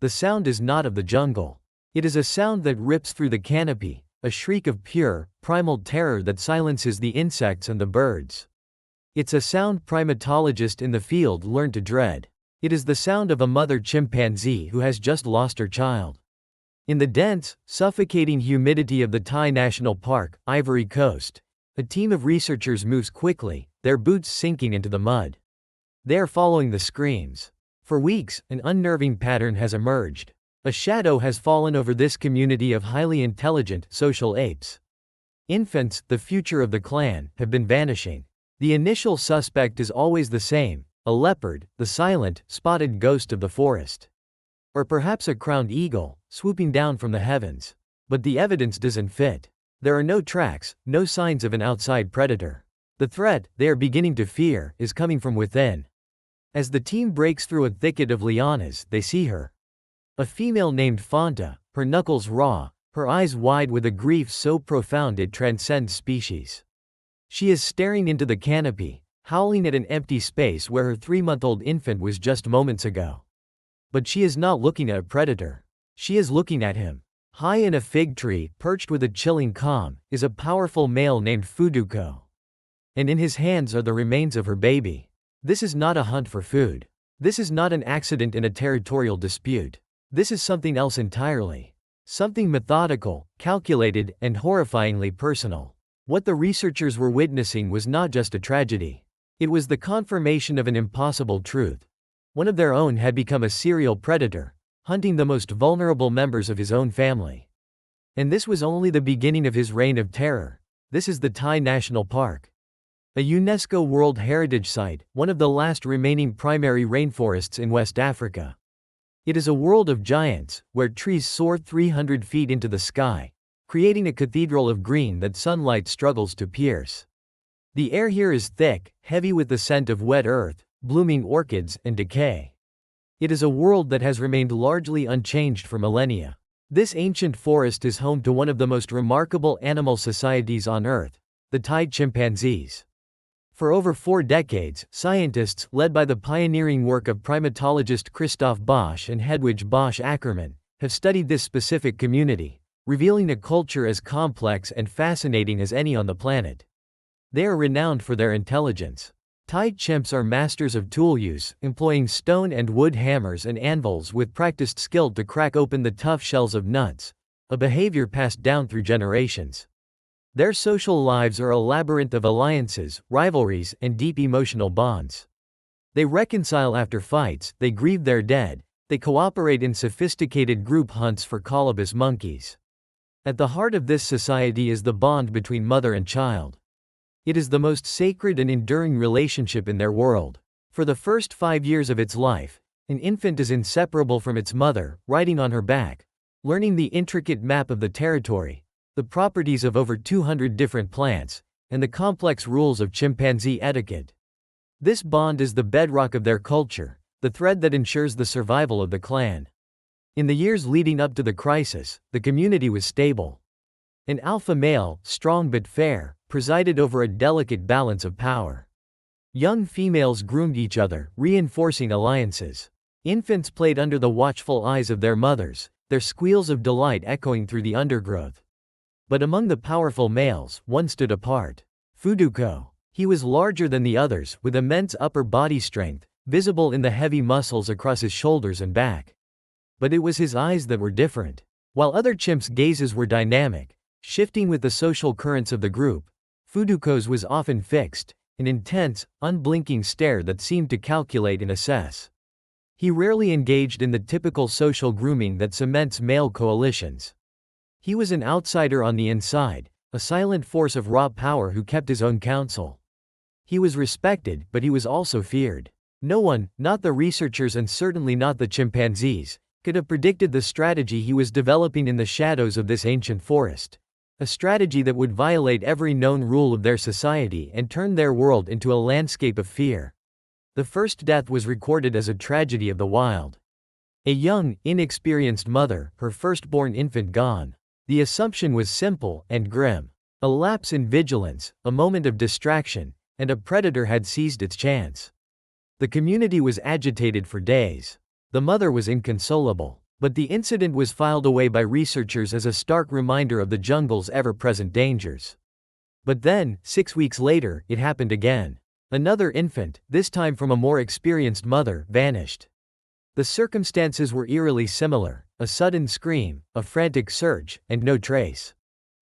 The sound is not of the jungle. It is a sound that rips through the canopy, a shriek of pure, primal terror that silences the insects and the birds. It's a sound primatologists in the field learn to dread. It is the sound of a mother chimpanzee who has just lost her child. In the dense, suffocating humidity of the Taï National Park, Ivory Coast, a team of researchers moves quickly, their boots sinking into the mud. They are following the screams. For weeks, an unnerving pattern has emerged. A shadow has fallen over this community of highly intelligent, social apes. Infants, the future of the clan, have been vanishing. The initial suspect is always the same, a leopard, the silent, spotted ghost of the forest. Or perhaps a crowned eagle, swooping down from the heavens. But the evidence doesn't fit. There are no tracks, no signs of an outside predator. The threat, they are beginning to fear, is coming from within. As the team breaks through a thicket of lianas, they see her. A female named Fanta, her knuckles raw, her eyes wide with a grief so profound it transcends species. She is staring into the canopy, howling at an empty space where her 3-month-old infant was just moments ago. But she is not looking at a predator. She is looking at him. High in a fig tree, perched with a chilling calm, is a powerful male named Fuduko. And in his hands are the remains of her baby. This is not a hunt for food. This is not an accident in a territorial dispute. This is something else entirely. Something methodical, calculated, and horrifyingly personal. What the researchers were witnessing was not just a tragedy. It was the confirmation of an impossible truth. One of their own had become a serial predator, hunting the most vulnerable members of his own family. And this was only the beginning of his reign of terror. This is the Taï National Park. A UNESCO World Heritage Site, one of the last remaining primary rainforests in West Africa. It is a world of giants, where trees soar 300 feet into the sky, creating a cathedral of green that sunlight struggles to pierce. The air here is thick, heavy with the scent of wet earth, blooming orchids, and decay. It is a world that has remained largely unchanged for millennia. This ancient forest is home to one of the most remarkable animal societies on Earth, the Taï chimpanzees. For over 4 decades, scientists, led by the pioneering work of primatologist Christoph Bosch and Hedwig Bosch Ackermann, have studied this specific community, revealing a culture as complex and fascinating as any on the planet. They are renowned for their intelligence. Taï chimps are masters of tool use, employing stone and wood hammers and anvils with practiced skill to crack open the tough shells of nuts, a behavior passed down through generations. Their social lives are a labyrinth of alliances, rivalries, and deep emotional bonds. They reconcile after fights, they grieve their dead, they cooperate in sophisticated group hunts for colobus monkeys. At the heart of this society is the bond between mother and child. It is the most sacred and enduring relationship in their world. For the first 5 years of its life, an infant is inseparable from its mother, riding on her back, learning the intricate map of the territory, the properties of over 200 different plants, and the complex rules of chimpanzee etiquette. This bond is the bedrock of their culture, the thread that ensures the survival of the clan. In the years leading up to the crisis, the community was stable. An alpha male, strong but fair, presided over a delicate balance of power. Young females groomed each other, reinforcing alliances. Infants played under the watchful eyes of their mothers, their squeals of delight echoing through the undergrowth. But among the powerful males, one stood apart. Fuduko. He was larger than the others, with immense upper body strength, visible in the heavy muscles across his shoulders and back. But it was his eyes that were different. While other chimps' gazes were dynamic, shifting with the social currents of the group, Fuduko's was often fixed, an intense, unblinking stare that seemed to calculate and assess. He rarely engaged in the typical social grooming that cements male coalitions. He was an outsider on the inside, a silent force of raw power who kept his own counsel. He was respected, but he was also feared. No one, not the researchers and certainly not the chimpanzees, could have predicted the strategy he was developing in the shadows of this ancient forest. A strategy that would violate every known rule of their society and turn their world into a landscape of fear. The first death was recorded as a tragedy of the wild. A young, inexperienced mother, her firstborn infant gone. The assumption was simple and grim. A lapse in vigilance, a moment of distraction, and a predator had seized its chance. The community was agitated for days. The mother was inconsolable. But the incident was filed away by researchers as a stark reminder of the jungle's ever-present dangers. But then, 6 weeks later, it happened again. Another infant, this time from a more experienced mother, vanished. The circumstances were eerily similar: a sudden scream, a frantic search, and no trace.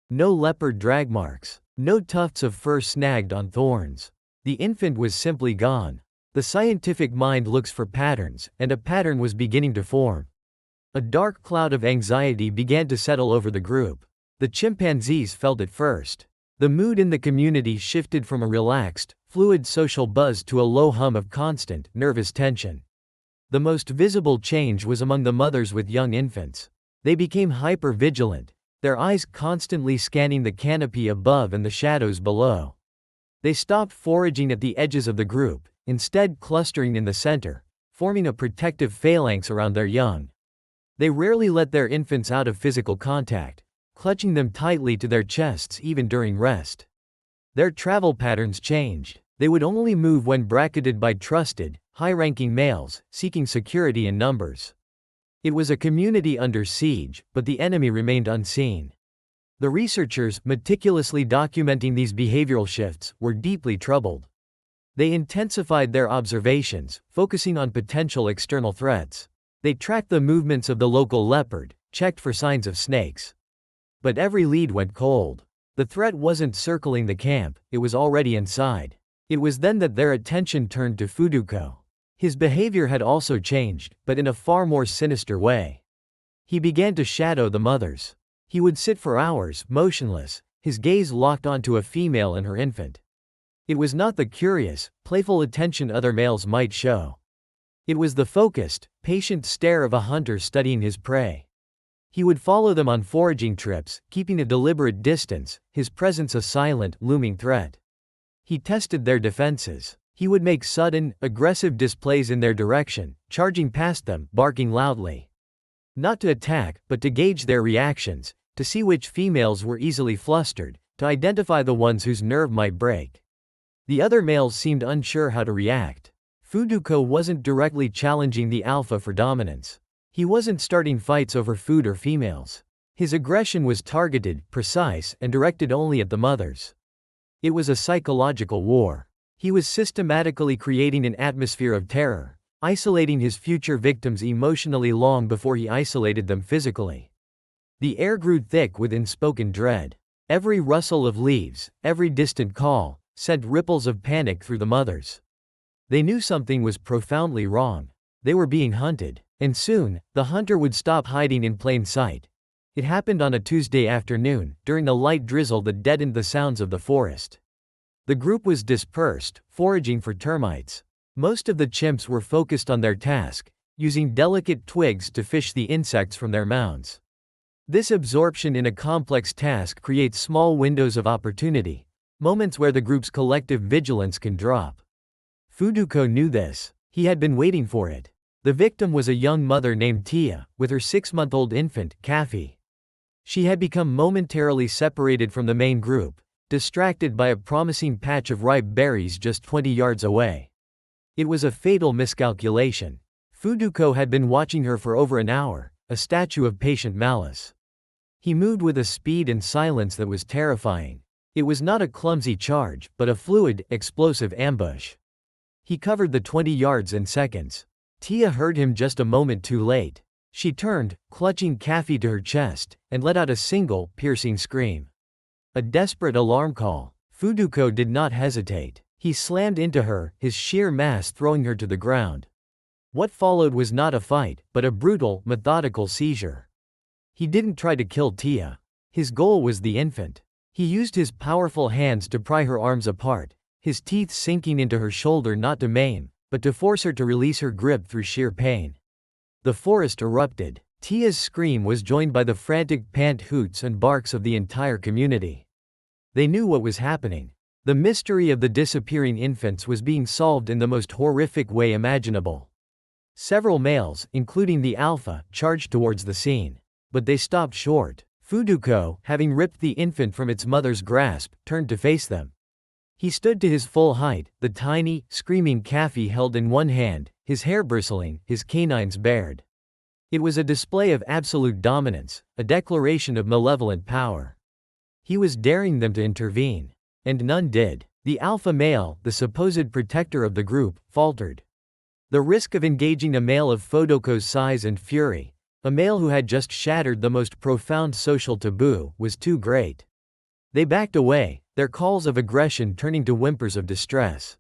No leopard drag marks. No tufts of fur snagged on thorns. The infant was simply gone. The scientific mind looks for patterns, and a pattern was beginning to form. A dark cloud of anxiety began to settle over the group. The chimpanzees felt it first. The mood in the community shifted from a relaxed, fluid social buzz to a low hum of constant, nervous tension. The most visible change was among the mothers with young infants. They became hyper-vigilant, their eyes constantly scanning the canopy above and the shadows below. They stopped foraging at the edges of the group, instead clustering in the center, forming a protective phalanx around their young. They rarely let their infants out of physical contact, clutching them tightly to their chests even during rest. Their travel patterns changed. They would only move when bracketed by trusted, high-ranking males, seeking security in numbers. It was a community under siege, but the enemy remained unseen. The researchers, meticulously documenting these behavioral shifts, were deeply troubled. They intensified their observations, focusing on potential external threats. They tracked the movements of the local leopard, checked for signs of snakes. But every lead went cold. The threat wasn't circling the camp, it was already inside. It was then that their attention turned to Fuduko. His behavior had also changed, but in a far more sinister way. He began to shadow the mothers. He would sit for hours, motionless, his gaze locked onto a female and her infant. It was not the curious, playful attention other males might show. It was the focused, patient stare of a hunter studying his prey. He would follow them on foraging trips, keeping a deliberate distance, his presence a silent, looming threat. He tested their defenses. He would make sudden, aggressive displays in their direction, charging past them, barking loudly. Not to attack, but to gauge their reactions, to see which females were easily flustered, to identify the ones whose nerve might break. The other males seemed unsure how to react. Fuduko wasn't directly challenging the alpha for dominance. He wasn't starting fights over food or females. His aggression was targeted, precise, and directed only at the mothers. It was a psychological war. He was systematically creating an atmosphere of terror, isolating his future victims emotionally long before he isolated them physically. The air grew thick with unspoken dread. Every rustle of leaves, every distant call, sent ripples of panic through the mothers. They knew something was profoundly wrong. They were being hunted. And soon, the hunter would stop hiding in plain sight. It happened on a Tuesday afternoon, during the light drizzle that deadened the sounds of the forest. The group was dispersed, foraging for termites. Most of the chimps were focused on their task, using delicate twigs to fish the insects from their mounds. This absorption in a complex task creates small windows of opportunity, moments where the group's collective vigilance can drop. Fuduko knew this. He had been waiting for it. The victim was a young mother named Tia, with her 6-month-old infant, Kafi. She had become momentarily separated from the main group, distracted by a promising patch of ripe berries just 20 yards away. It was a fatal miscalculation. Fuduko had been watching her for over an hour, a statue of patient malice. He moved with a speed and silence that was terrifying. It was not a clumsy charge, but a fluid, explosive ambush. He covered the 20 yards in seconds. Tia heard him just a moment too late. She turned, clutching Kafi to her chest, and let out a single, piercing scream. A desperate alarm call. Fuduko did not hesitate. He slammed into her, his sheer mass throwing her to the ground. What followed was not a fight, but a brutal, methodical seizure. He didn't try to kill Tia. His goal was the infant. He used his powerful hands to pry her arms apart, his teeth sinking into her shoulder not to maim, but to force her to release her grip through sheer pain. The forest erupted. Tia's scream was joined by the frantic pant hoots and barks of the entire community. They knew what was happening. The mystery of the disappearing infants was being solved in the most horrific way imaginable. Several males, including the alpha, charged towards the scene. But they stopped short. Fuduko, having ripped the infant from its mother's grasp, turned to face them. He stood to his full height, the tiny, screaming Kafi held in one hand, his hair bristling, his canines bared. It was a display of absolute dominance, a declaration of malevolent power. He was daring them to intervene. And none did. The alpha male, the supposed protector of the group, faltered. The risk of engaging a male of Fodoko's size and fury, a male who had just shattered the most profound social taboo, was too great. They backed away, their calls of aggression turning to whimpers of distress.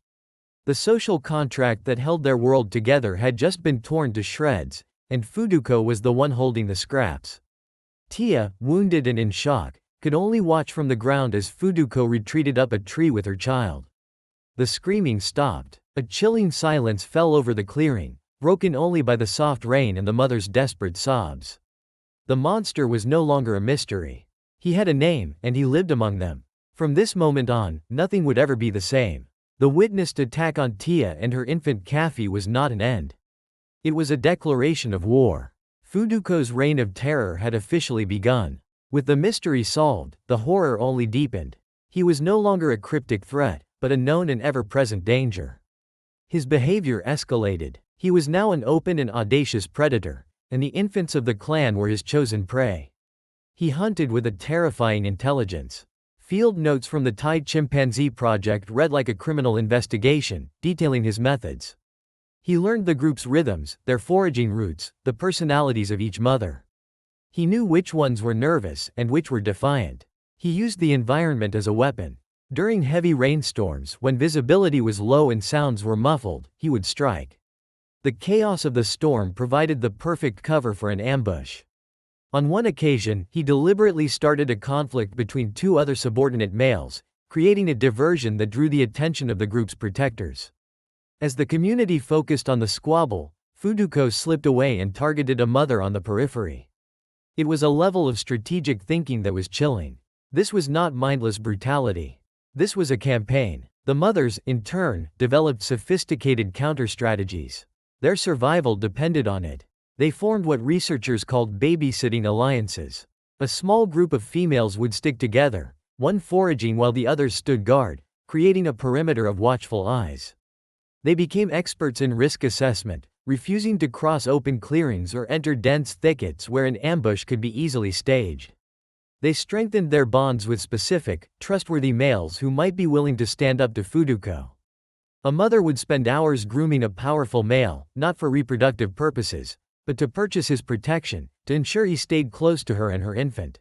The social contract that held their world together had just been torn to shreds, and Fudoko was the one holding the scraps. Tia, wounded and in shock, could only watch from the ground as Fudoko retreated up a tree with her child. The screaming stopped. A chilling silence fell over the clearing, broken only by the soft rain and the mother's desperate sobs. The monster was no longer a mystery. He had a name, and he lived among them. From this moment on, nothing would ever be the same. The witnessed attack on Tia and her infant Kafi was not an end. It was a declaration of war. Fuduko's reign of terror had officially begun. With the mystery solved, the horror only deepened. He was no longer a cryptic threat, but a known and ever-present danger. His behavior escalated. He was now an open and audacious predator, and the infants of the clan were his chosen prey. He hunted with a terrifying intelligence. Field notes from the Taï Chimpanzee project read like a criminal investigation, detailing his methods. He learned the group's rhythms, their foraging routes, the personalities of each mother. He knew which ones were nervous and which were defiant. He used the environment as a weapon. During heavy rainstorms, when visibility was low and sounds were muffled, he would strike. The chaos of the storm provided the perfect cover for an ambush. On one occasion, he deliberately started a conflict between two other subordinate males, creating a diversion that drew the attention of the group's protectors. As the community focused on the squabble, Fudoko slipped away and targeted a mother on the periphery. It was a level of strategic thinking that was chilling. This was not mindless brutality. This was a campaign. The mothers, in turn, developed sophisticated counter-strategies. Their survival depended on it. They formed what researchers called babysitting alliances. A small group of females would stick together, one foraging while the others stood guard, creating a perimeter of watchful eyes. They became experts in risk assessment, refusing to cross open clearings or enter dense thickets where an ambush could be easily staged. They strengthened their bonds with specific, trustworthy males who might be willing to stand up to Fudoko. A mother would spend hours grooming a powerful male, not for reproductive purposes, but to purchase his protection, to ensure he stayed close to her and her infant.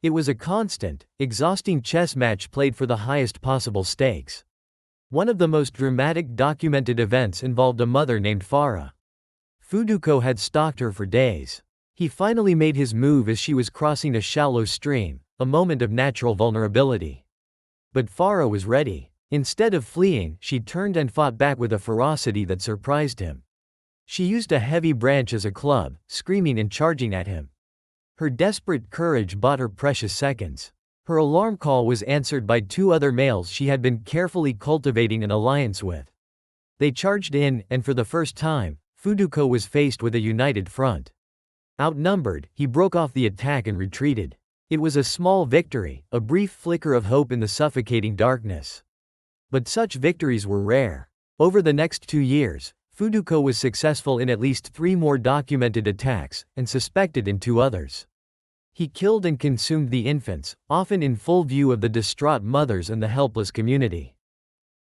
It was a constant, exhausting chess match played for the highest possible stakes. One of the most dramatic documented events involved a mother named Farah. Fudoko had stalked her for days. He finally made his move as she was crossing a shallow stream, a moment of natural vulnerability. But Farah was ready. Instead of fleeing, she turned and fought back with a ferocity that surprised him. She used a heavy branch as a club, screaming and charging at him. Her desperate courage bought her precious seconds. Her alarm call was answered by two other males she had been carefully cultivating an alliance with. They charged in, and for the first time, Fudoko was faced with a united front. Outnumbered, he broke off the attack and retreated. It was a small victory, a brief flicker of hope in the suffocating darkness. But such victories were rare. Over the next 2 years, Fudoko was successful in at least 3 more documented attacks, and suspected in 2 others. He killed and consumed the infants, often in full view of the distraught mothers and the helpless community.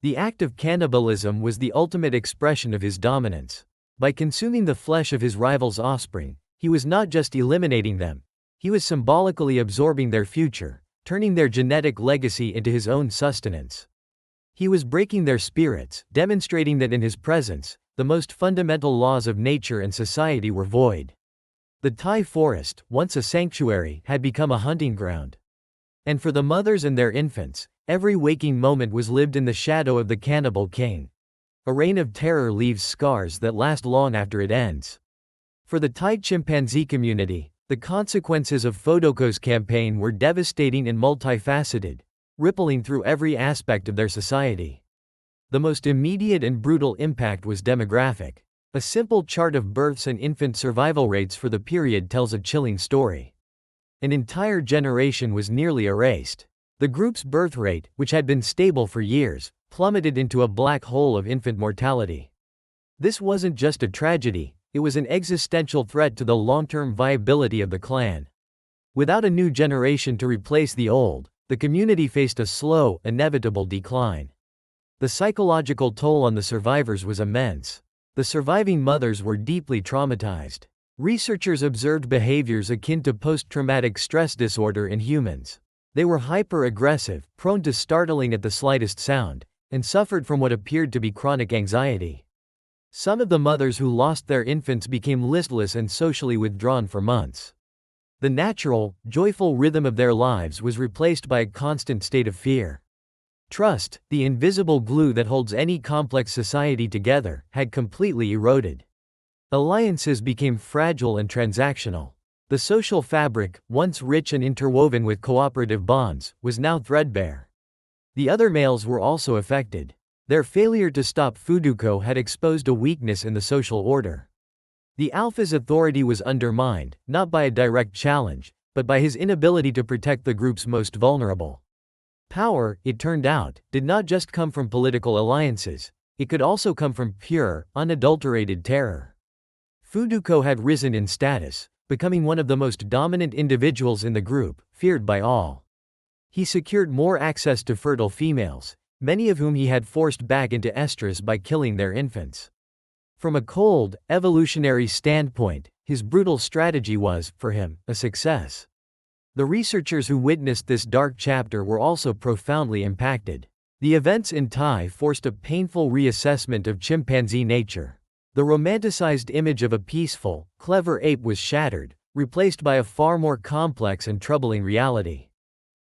The act of cannibalism was the ultimate expression of his dominance. By consuming the flesh of his rival's offspring, he was not just eliminating them, he was symbolically absorbing their future, turning their genetic legacy into his own sustenance. He was breaking their spirits, demonstrating that in his presence, the most fundamental laws of nature and society were void. The Taï forest, once a sanctuary, had become a hunting ground. And for the mothers and their infants, every waking moment was lived in the shadow of the cannibal king. A reign of terror leaves scars that last long after it ends. For the Taï chimpanzee community, the consequences of Fodoko's campaign were devastating and multifaceted, rippling through every aspect of their society. The most immediate and brutal impact was demographic. A simple chart of births and infant survival rates for the period tells a chilling story. An entire generation was nearly erased. The group's birth rate, which had been stable for years, plummeted into a black hole of infant mortality. This wasn't just a tragedy, it was an existential threat to the long-term viability of the clan. Without a new generation to replace the old, the community faced a slow, inevitable decline. The psychological toll on the survivors was immense. The surviving mothers were deeply traumatized. Researchers observed behaviors akin to post-traumatic stress disorder in humans. They were hyper-aggressive, prone to startling at the slightest sound, and suffered from what appeared to be chronic anxiety. Some of the mothers who lost their infants became listless and socially withdrawn for months. The natural, joyful rhythm of their lives was replaced by a constant state of fear. Trust, the invisible glue that holds any complex society together, had completely eroded. Alliances became fragile and transactional. The social fabric, once rich and interwoven with cooperative bonds, was now threadbare. The other males were also affected. Their failure to stop Fuduko had exposed a weakness in the social order. The alpha's authority was undermined, not by a direct challenge, but by his inability to protect the group's most vulnerable. Power, it turned out, did not just come from political alliances, it could also come from pure, unadulterated terror. Fuduko had risen in status, becoming one of the most dominant individuals in the group, feared by all. He secured more access to fertile females, many of whom he had forced back into estrus by killing their infants. From a cold, evolutionary standpoint, his brutal strategy was, for him, a success. The researchers who witnessed this dark chapter were also profoundly impacted. The events in Taï forced a painful reassessment of chimpanzee nature. The romanticized image of a peaceful, clever ape was shattered, replaced by a far more complex and troubling reality.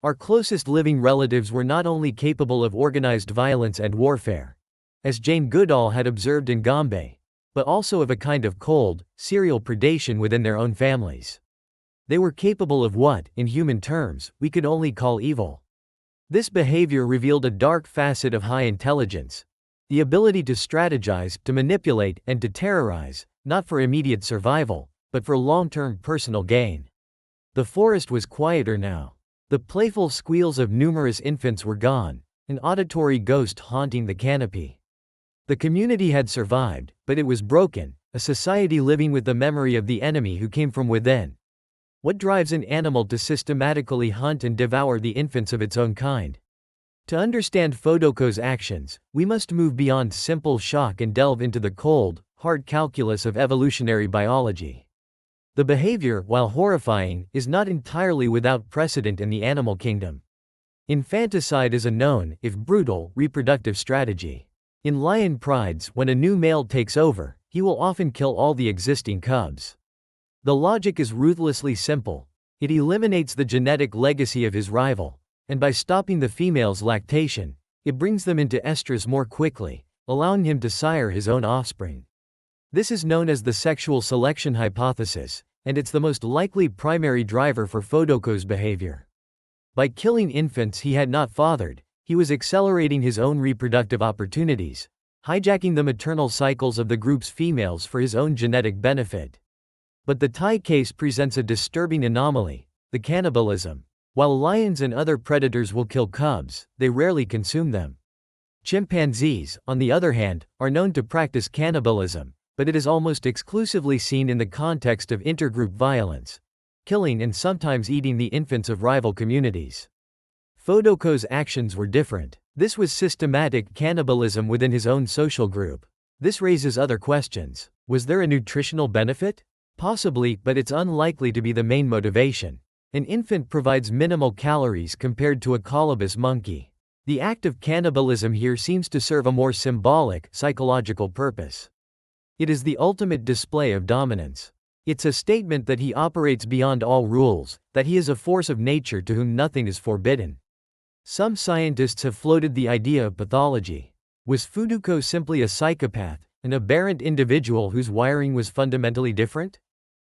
Our closest living relatives were not only capable of organized violence and warfare, as Jane Goodall had observed in Gombe, but also of a kind of cold, serial predation within their own families. They were capable of what, in human terms, we could only call evil. This behavior revealed a dark facet of high intelligence, the ability to strategize, to manipulate, and to terrorize, not for immediate survival, but for long-term personal gain. The forest was quieter now. The playful squeals of numerous infants were gone, an auditory ghost haunting the canopy. The community had survived, but it was broken, a society living with the memory of the enemy who came from within. What drives an animal to systematically hunt and devour the infants of its own kind? To understand Fuduko's actions, we must move beyond simple shock and delve into the cold, hard calculus of evolutionary biology. The behavior, while horrifying, is not entirely without precedent in the animal kingdom. Infanticide is a known, if brutal, reproductive strategy. In lion prides, when a new male takes over, he will often kill all the existing cubs. The logic is ruthlessly simple. It eliminates the genetic legacy of his rival, and by stopping the female's lactation, it brings them into estrus more quickly, allowing him to sire his own offspring. This is known as the sexual selection hypothesis, and it's the most likely primary driver for Fuduko's behavior. By killing infants he had not fathered, he was accelerating his own reproductive opportunities, hijacking the maternal cycles of the group's females for his own genetic benefit. But the Taï case presents a disturbing anomaly, the cannibalism. While lions and other predators will kill cubs, they rarely consume them. Chimpanzees, on the other hand, are known to practice cannibalism, but it is almost exclusively seen in the context of intergroup violence, killing and sometimes eating the infants of rival communities. Fuduko's actions were different. This was systematic cannibalism within his own social group. This raises other questions. Was there a nutritional benefit? Possibly, but it's unlikely to be the main motivation. An infant provides minimal calories compared to a colobus monkey. The act of cannibalism here seems to serve a more symbolic, psychological purpose. It is the ultimate display of dominance. It's a statement that he operates beyond all rules, that he is a force of nature to whom nothing is forbidden. Some scientists have floated the idea of pathology. Was Fuduko simply a psychopath, an aberrant individual whose wiring was fundamentally different?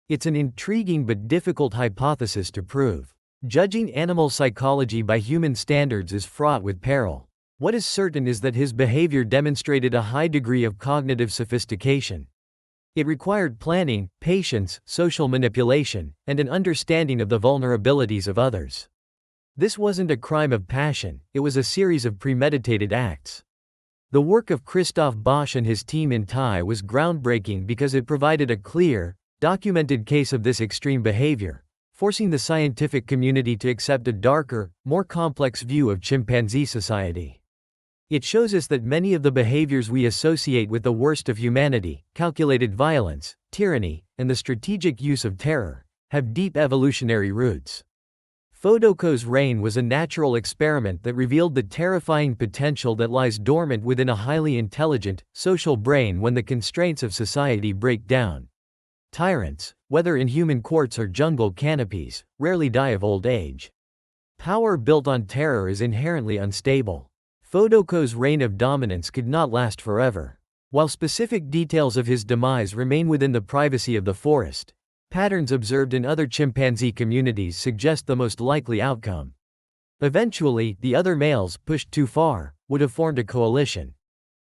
It's an intriguing but difficult hypothesis to prove. Judging animal psychology by human standards is fraught with peril. What is certain is that his behavior demonstrated a high degree of cognitive sophistication. It required planning, patience, social manipulation, and an understanding of the vulnerabilities of others. This wasn't a crime of passion, it was a series of premeditated acts. The work of Christoph Bosch and his team in Taï was groundbreaking because it provided a clear, documented case of this extreme behavior, forcing the scientific community to accept a darker, more complex view of chimpanzee society. It shows us that many of the behaviors we associate with the worst of humanity, calculated violence, tyranny, and the strategic use of terror, have deep evolutionary roots. Fodoko's reign was a natural experiment that revealed the terrifying potential that lies dormant within a highly intelligent, social brain when the constraints of society break down. Tyrants, whether in human courts or jungle canopies, rarely die of old age. Power built on terror is inherently unstable. Fodoko's reign of dominance could not last forever. While specific details of his demise remain within the privacy of the forest, patterns observed in other chimpanzee communities suggest the most likely outcome. Eventually, the other males, pushed too far, would have formed a coalition.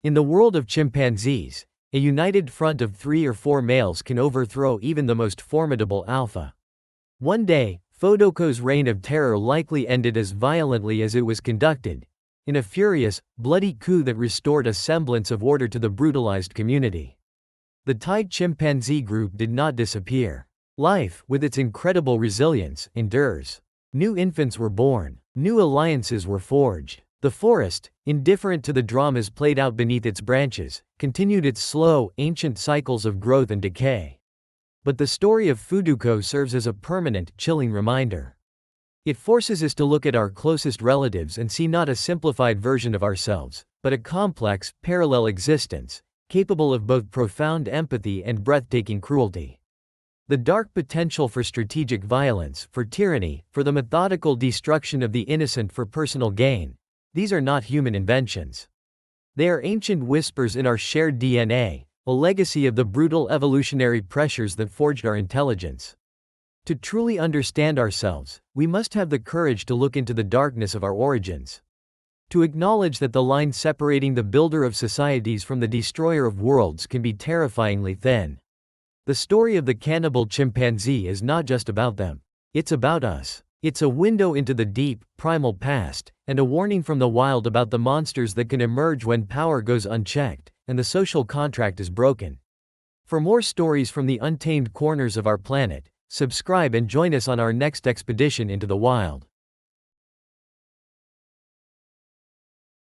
In the world of chimpanzees, a united front of 3 or 4 males can overthrow even the most formidable alpha. One day, Fodoko's reign of terror likely ended as violently as it was conducted, in a furious, bloody coup that restored a semblance of order to the brutalized community. The Taï chimpanzee group did not disappear. Life, with its incredible resilience, endures. New infants were born. New alliances were forged. The forest, indifferent to the dramas played out beneath its branches, continued its slow, ancient cycles of growth and decay. But the story of Fodoko serves as a permanent, chilling reminder. It forces us to look at our closest relatives and see not a simplified version of ourselves, but a complex, parallel existence, capable of both profound empathy and breathtaking cruelty. The dark potential for strategic violence, for tyranny, for the methodical destruction of the innocent for personal gain, these are not human inventions. They are ancient whispers in our shared DNA, a legacy of the brutal evolutionary pressures that forged our intelligence. To truly understand ourselves, we must have the courage to look into the darkness of our origins. To acknowledge that the line separating the builder of societies from the destroyer of worlds can be terrifyingly thin. The story of the cannibal chimpanzee is not just about them. It's about us. It's a window into the deep, primal past, and a warning from the wild about the monsters that can emerge when power goes unchecked, and the social contract is broken. For more stories from the untamed corners of our planet, subscribe and join us on our next expedition into the wild.